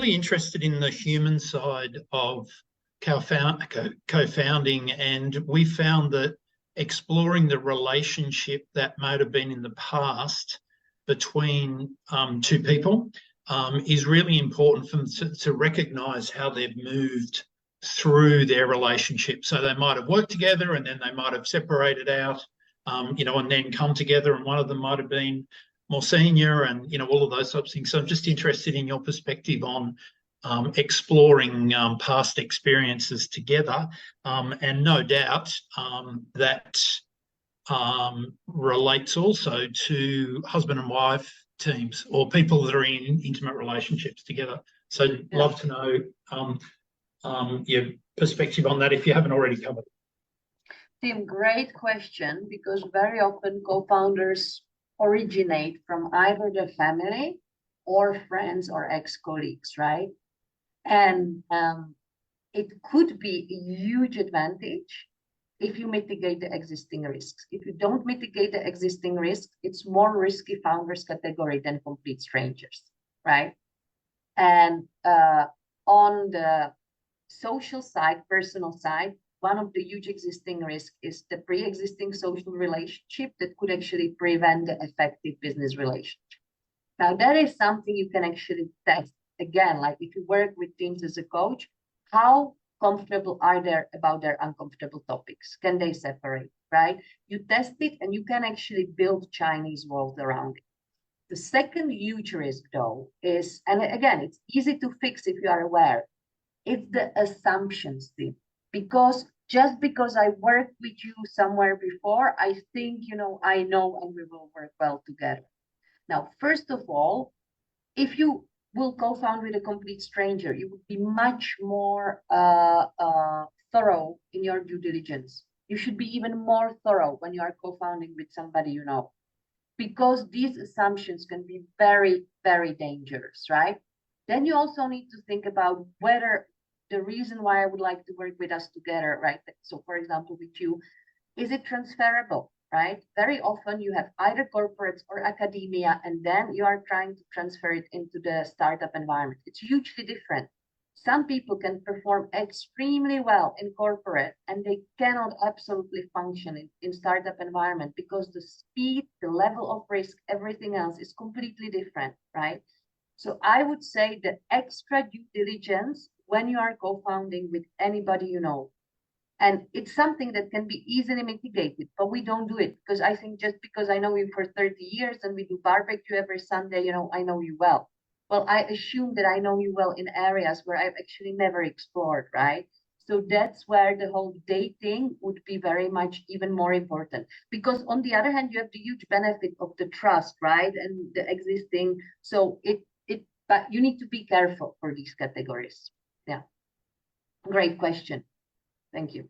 really interested in the human side of co-founding, and we found that exploring the relationship that might have been in the past between two people is really important for them to recognise how they've moved through their relationship. So they might have worked together and then they might have separated out, and then come together, and one of them might have been more senior, and all of those types of things. So I'm just interested in your perspective on exploring past experiences together, and no doubt that relates also to husband and wife teams or people that are in intimate relationships together. So love to know your perspective on that if you haven't already covered it. Tim, great question, because very often co-founders originate from either the family or friends or ex-colleagues, right? And it could be a huge advantage if you mitigate the existing risks. If you don't mitigate the existing risks, it's more risky founders category than complete strangers, right? And on the social side, personal side, one of the huge existing risks is the pre-existing social relationship that could actually prevent the effective business relationship. Now, that is something you can actually test. Again, like if you work with teams as a coach, how comfortable are they about their uncomfortable topics? Can they separate, right? You test it and you can actually build Chinese walls around it. The second huge risk, though, is, and again, it's easy to fix if you are aware, it's the assumptions thing. Because just because I worked with you somewhere before, I think, I know and we will work well together. Now, first of all, if you will co-found with a complete stranger, you would be much more thorough in your due diligence. You should be even more thorough when you are co-founding with somebody you know, because these assumptions can be very, very dangerous, right? Then you also need to think about whether the reason why I would like to work with us together, right? So for example, with you, is it transferable, right? Very often you have either corporates or academia, and then you are trying to transfer it into the startup environment. It's hugely different. Some people can perform extremely well in corporate and they cannot absolutely function in startup environment because the speed, the level of risk, everything else is completely different, right? So I would say the extra due diligence when you are co-founding with anybody you know. And it's something that can be easily mitigated, but we don't do it because I think just because I know you for 30 years and we do barbecue every Sunday, I know you well. Well, I assume that I know you well in areas where I've actually never explored, right? So that's where the whole dating would be very much even more important. Because on the other hand, you have the huge benefit of the trust, right? And the existing, so but you need to be careful for these categories. Yeah. Great question. Thank you.